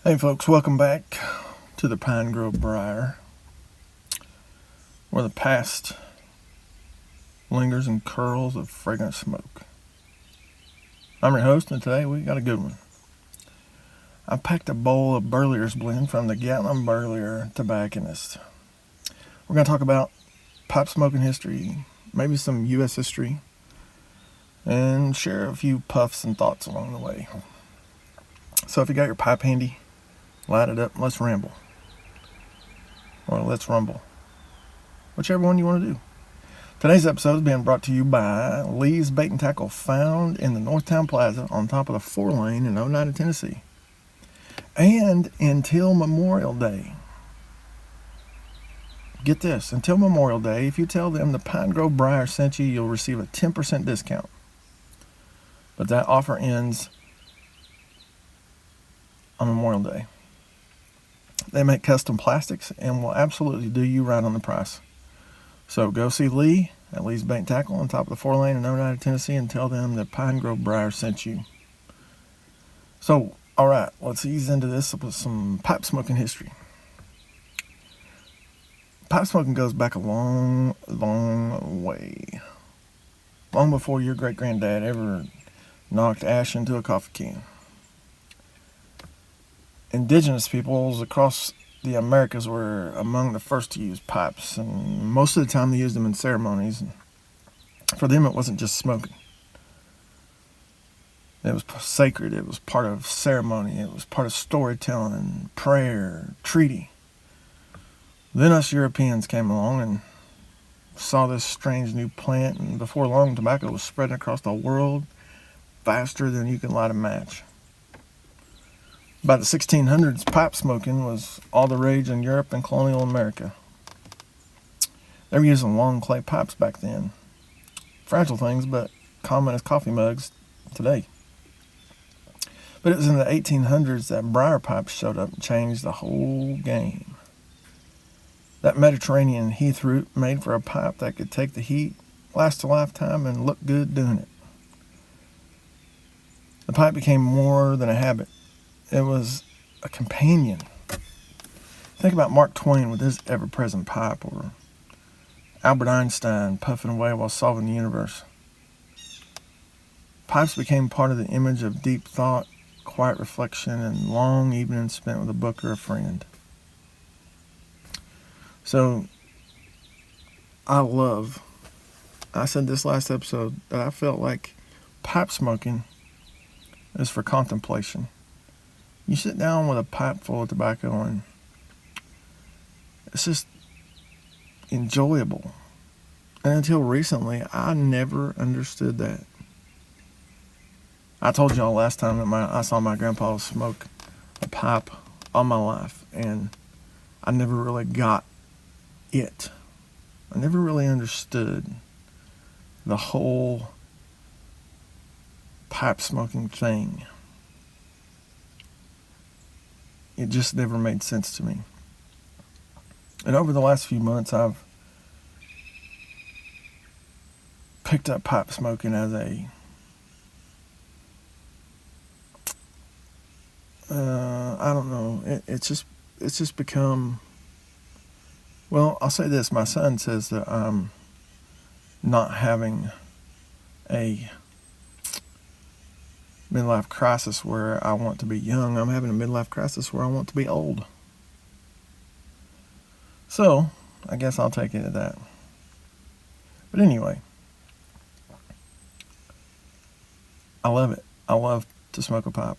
Hey folks, welcome back to the Pine Grove Briar, where the past lingers in curls of fragrant smoke. I'm your host, and today we got a good one. I packed a bowl of Burlier's blend from the Gatlinburlier Tobacconist. We're going to talk about pipe smoking history, maybe some U.S. history, and share a few puffs and thoughts along the way. So if you got your pipe handy, light it up, let's ramble. Or let's rumble. Whichever one you want to do. Today's episode is being brought to you by Lee's Bait and Tackle, found in the Northtown Plaza on top of the 4-lane in Oneida, Tennessee. And until Memorial Day. Get this, until Memorial Day, if you tell them the Pine Grove Briar sent you, you'll receive a 10% discount. But that offer ends on Memorial Day. They make custom plastics and will absolutely do you right on the price. So go see Lee at Lee's Bait and Tackle on top of the 4-lane in Oneida, Tennessee, and tell them that Pine Grove Briar sent you. So, alright, let's ease into this with some pipe smoking history. Pipe smoking goes back a long, long way. Long before your great-granddad ever knocked ash into a coffee can. Indigenous peoples across the Americas were among the first to use pipes, and most of the time they used them in ceremonies. And for them, it wasn't just smoking. It was sacred. It was part of ceremony. It was part of storytelling, prayer, treaty. Then us Europeans came along and saw this strange new plant, and before long, tobacco was spreading across the world faster than you could light a match. By the 1600s, pipe smoking was all the rage in Europe and colonial America. They were using long clay pipes back then. Fragile things, but common as coffee mugs today. But it was in the 1800s that briar pipes showed up and changed the whole game. That Mediterranean heath root made for a pipe that could take the heat, last a lifetime, and look good doing it. The pipe became more than a habit. It was a companion. Think about Mark Twain with his ever-present pipe, or Albert Einstein puffing away while solving the universe. Pipes became part of the image of deep thought, quiet reflection, and long evenings spent with a book or a friend. So, I said this last episode, that I felt like pipe smoking is for contemplation. You sit down with a pipe full of tobacco and it's just enjoyable. And until recently, I never understood that. I told y'all last time that I saw my grandpa smoke a pipe all my life, and I never really got it. I never really understood the whole pipe smoking thing. It just never made sense to me. And over the last few months, I've picked up pipe smoking as a I don't know. It's just become. Well, I'll say this. My son says that I'm not having a midlife crisis where I want to be young. I'm having a midlife crisis where I want to be old. So, I guess I'll take it at that. But anyway, I love it. I love to smoke a pipe.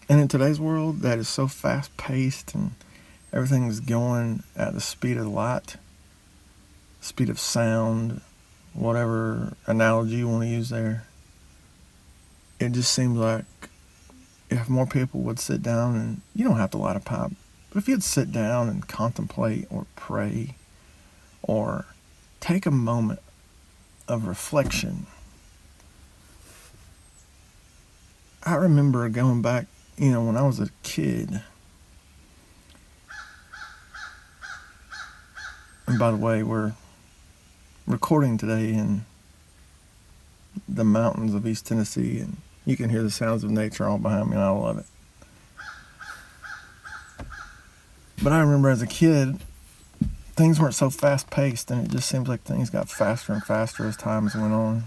And in today's world that is so fast-paced and everything's going at the speed of light, speed of sound, whatever analogy you want to use there, it just seems like if more people would sit down, and you don't have to light a pipe, but if you'd sit down and contemplate or pray or take a moment of reflection. I remember going back, when I was a kid. And by the way, we're recording today in the mountains of East Tennessee, and you can hear the sounds of nature all behind me, and I love it. But I remember as a kid, things weren't so fast-paced, and it just seems like things got faster and faster as times went on.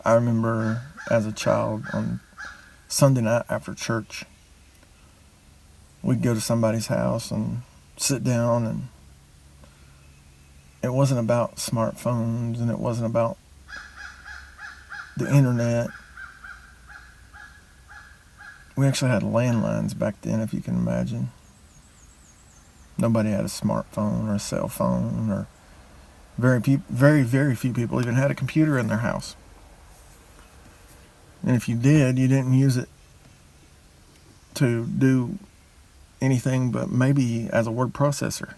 I remember as a child on Sunday night after church, we'd go to somebody's house and sit down, and it wasn't about smartphones, and it wasn't about the internet. We actually had landlines back then, if you can imagine. Nobody had a smartphone or a cell phone, or very few people even had a computer in their house. And if you did, you didn't use it to do anything but maybe as a word processor.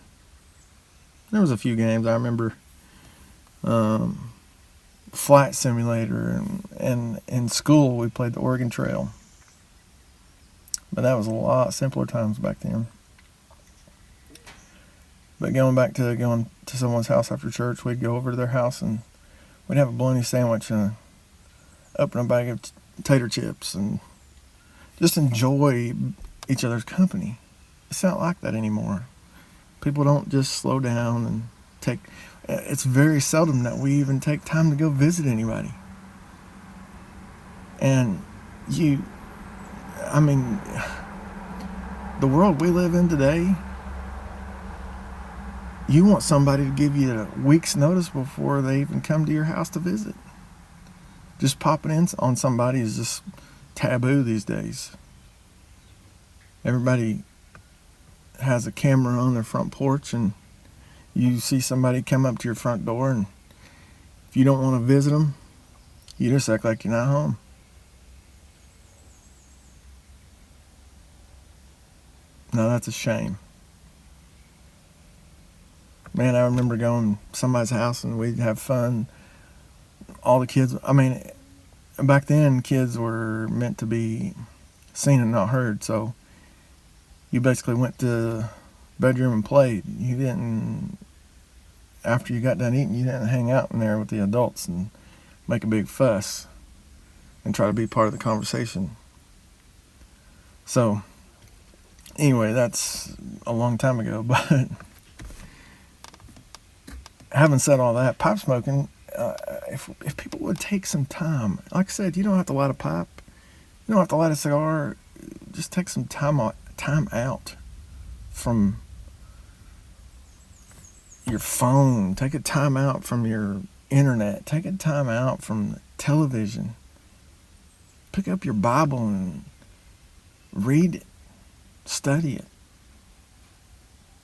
There was a few games. I remember Flight Simulator, and in school we played the Oregon Trail. But that was a lot simpler times back then. But going to someone's house after church, we'd go over to their house and we'd have a bologna sandwich and open a bag of tater chips and just enjoy each other's company. It's not like that anymore. People don't just slow down and take... It's very seldom that we even take time to go visit anybody. And the world we live in today, you want somebody to give you a week's notice before they even come to your house to visit. Just popping in on somebody is just taboo these days. Everybody has a camera on their front porch, and you see somebody come up to your front door, and if you don't want to visit them, you just act like you're not home. Now that's a shame. Man, I remember going to somebody's house and we'd have fun. All the kids, back then kids were meant to be seen and not heard, so you basically went to the bedroom and played. You didn't, after you got done eating, you didn't hang out in there with the adults and make a big fuss and try to be part of the conversation. So, anyway, that's a long time ago, but having said all that, pipe smoking, if people would take some time, like I said, you don't have to light a pipe, you don't have to light a cigar, just take some time out from your phone, take a time out from your internet, take a time out from television, pick up your Bible and read it, study it,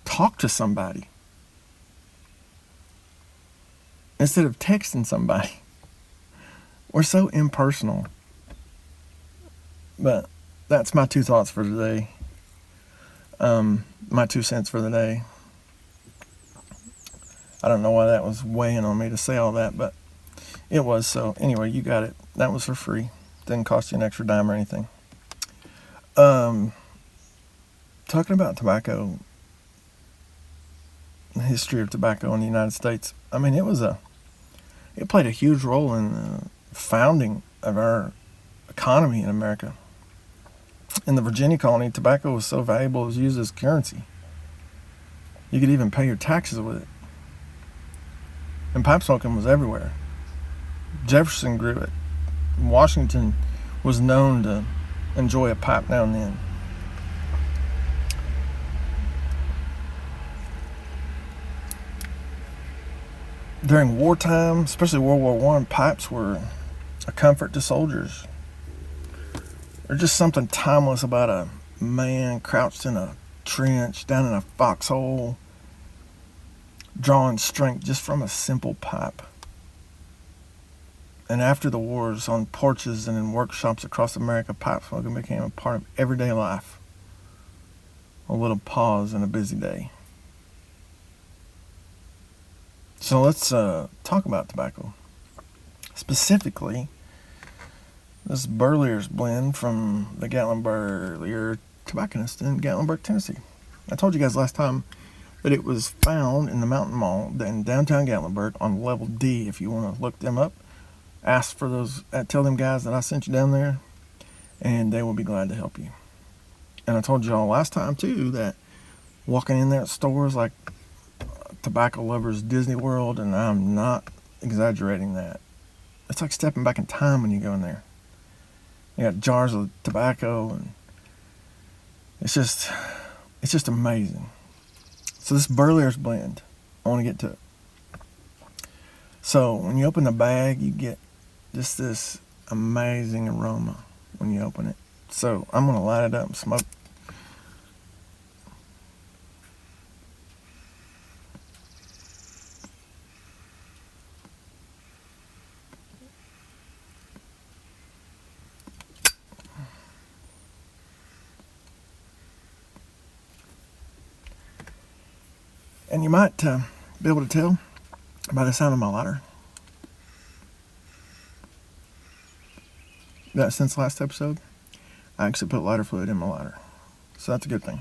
talk to somebody instead of texting somebody. We're so impersonal. But that's my 2 thoughts for today. My 2 cents for the day. I don't know why that was weighing on me to say all that, but it was. So anyway, you got it. That was for free. Didn't cost you an extra dime or anything. Talking about tobacco, the history of tobacco in the United States. It played a huge role in the founding of our economy in America. In the Virginia colony, tobacco was so valuable it was used as currency. You could even pay your taxes with it. And pipe smoking was everywhere. Jefferson grew it. Washington was known to enjoy a pipe now and then. During wartime, especially World War I, pipes were a comfort to soldiers. There's just something timeless about a man crouched in a trench, down in a foxhole, drawing strength just from a simple pipe. And after the wars, on porches and in workshops across America, pipe smoking became a part of everyday life. A little pause in a busy day. So let's talk about tobacco. Specifically, this Burlier's blend from the Gatlinburlier Tobacconist in Gatlinburg, Tennessee. I told you guys last time that it was found in the Mountain Mall in downtown Gatlinburg on level D. If you want to look them up, ask for those, tell them guys that I sent you down there, and they will be glad to help you. And I told y'all last time too that walking in there at stores like Tobacco Lovers Disney World, and I'm not exaggerating that. It's like stepping back in time when you go in there. You got jars of tobacco, and it's just amazing. So this Burlier's blend, I want to get to it. So when you open the bag, you get just this amazing aroma when you open it. So I'm going to light it up and smoke. And you might be able to tell by the sound of my lighter that since last episode, I actually put lighter fluid in my lighter. So that's a good thing.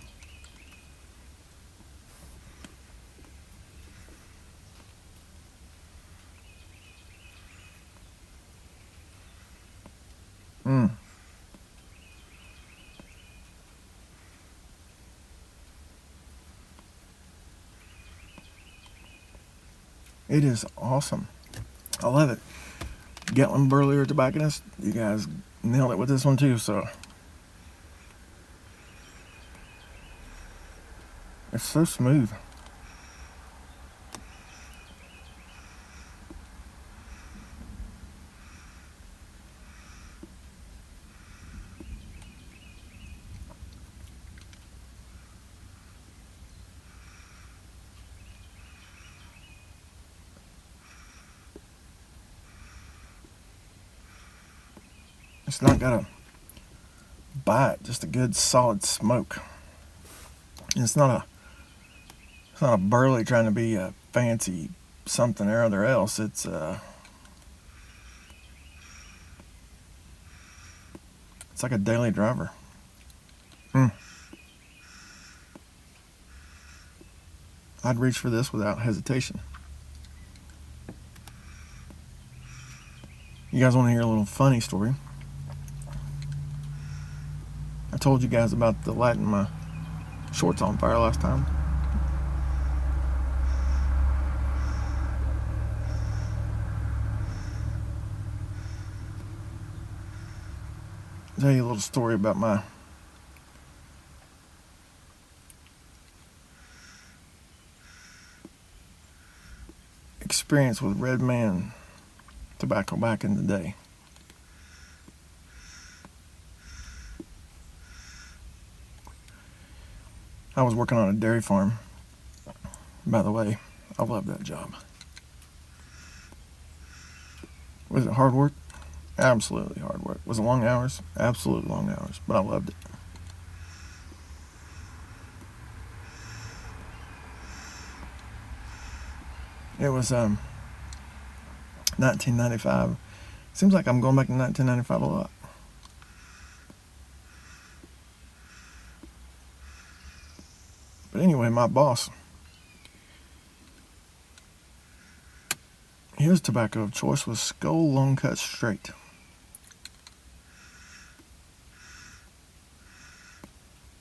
It is awesome. I love it. Gatlinburlier Tobacconist, you guys nailed it with this one too, so it's so smooth. It's not got a bite, just a good solid smoke. And it's not a burley trying to be a fancy something or other else. It's like a daily driver. I'd reach for this without hesitation. You guys want to hear a little funny story? I told you guys about the lighting my shorts on fire last time. I'll tell you a little story about my experience with Red Man tobacco back in the day. I was working on a dairy farm. By the way, I love that job. Was it hard work? Absolutely hard work. Was it long hours? Absolutely long hours, but I loved it. It was 1995. Seems like I'm going back to 1995 a lot. But anyway, my boss, his tobacco of choice was Skull Long Cut Straight.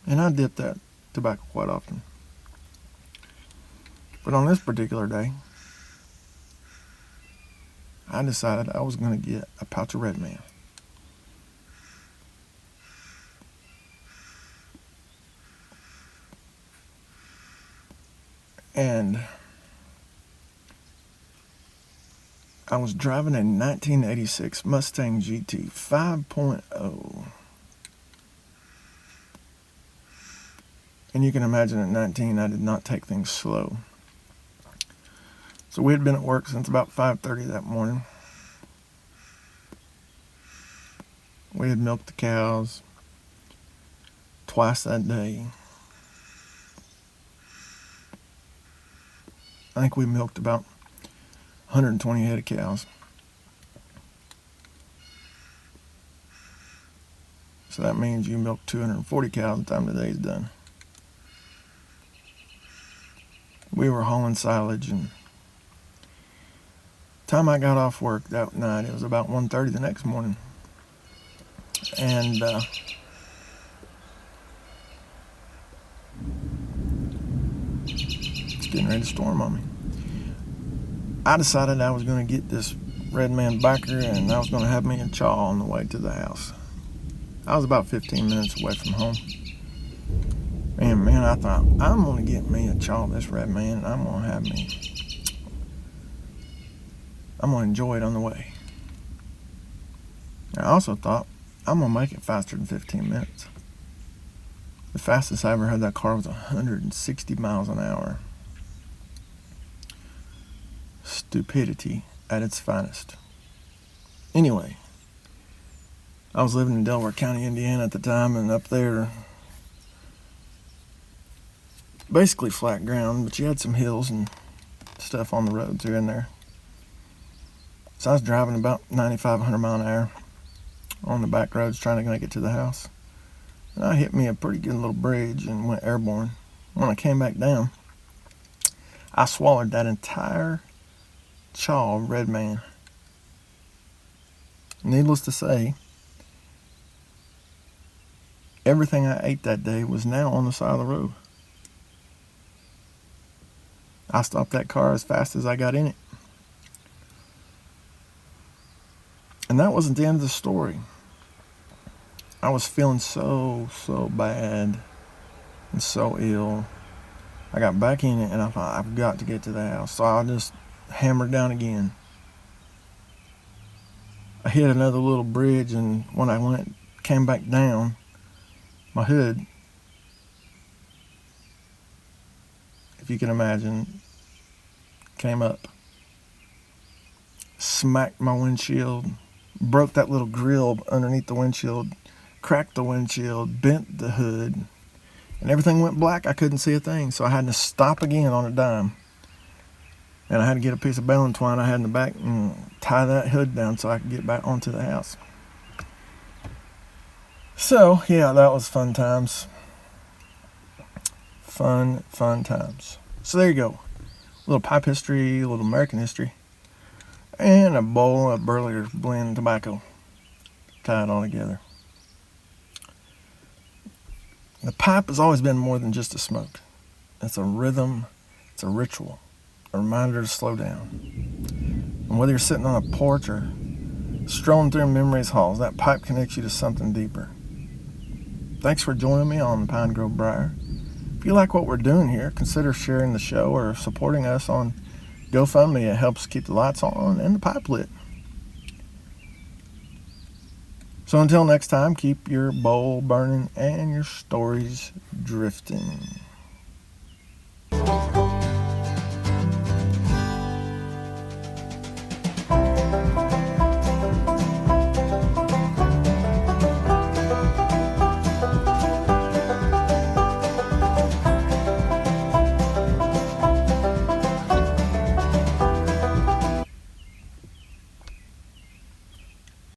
And I dip that tobacco quite often. But on this particular day, I decided I was going to get a pouch of Red Man. And I was driving a 1986 Mustang GT 5.0. And you can imagine at 19, I did not take things slow. So we had been at work since about 5:30 that morning. We had milked the cows twice that day. I think we milked about 120 head of cows. So that means you milk 240 cows by the time the day's done. We were hauling silage, and time I got off work that night, it was about 1:30 the next morning. And getting ready to storm on me. I decided I was going to get this red man backer and I was going to have me a chaw on the way to the house. I was about 15 minutes away from home. And man, I thought, I'm going to get me a chaw of this red man and I'm going to enjoy it on the way. I also thought, I'm going to make it faster than 15 minutes. The fastest I ever had that car was 160 miles an hour. Stupidity at its finest. Anyway, I was living in Delaware County, Indiana at the time, and up there, basically flat ground, but you had some hills and stuff on the roads here and there. So I was driving about 95, 100 mile an hour on the back roads trying to make it to the house. And I hit me a pretty good little bridge and went airborne. When I came back down, I swallowed that entire chaw of red man. Needless to say, everything I ate that day was now on the side of the road. I stopped that car as fast as I got in it. And that wasn't the end of the story. I was feeling so bad and so ill. I got back in it and I thought, I've got to get to the house. So I just hammered down again. I hit another little bridge, and when I came back down, my hood, if you can imagine, came up, smacked my windshield, broke that little grill underneath the windshield, cracked the windshield, bent the hood, and everything went black. I couldn't see a thing, so I had to stop again on a dime. And I had to get a piece of baling twine I had in the back and tie that hood down so I could get back onto the house. So, yeah, that was fun times. Fun times. So there you go. A little pipe history, a little American history, and a bowl of Burlier blend tobacco. Tie it all together. The pipe has always been more than just a smoke. It's a rhythm. It's a ritual. A reminder to slow down. And whether you're sitting on a porch or strolling through memory's halls, that pipe connects you to something deeper. Thanks for joining me on Pine Grove Briar. If you like what we're doing here, consider sharing the show or supporting us on GoFundMe. It helps keep the lights on and the pipe lit. So until next time, keep your bowl burning and your stories drifting.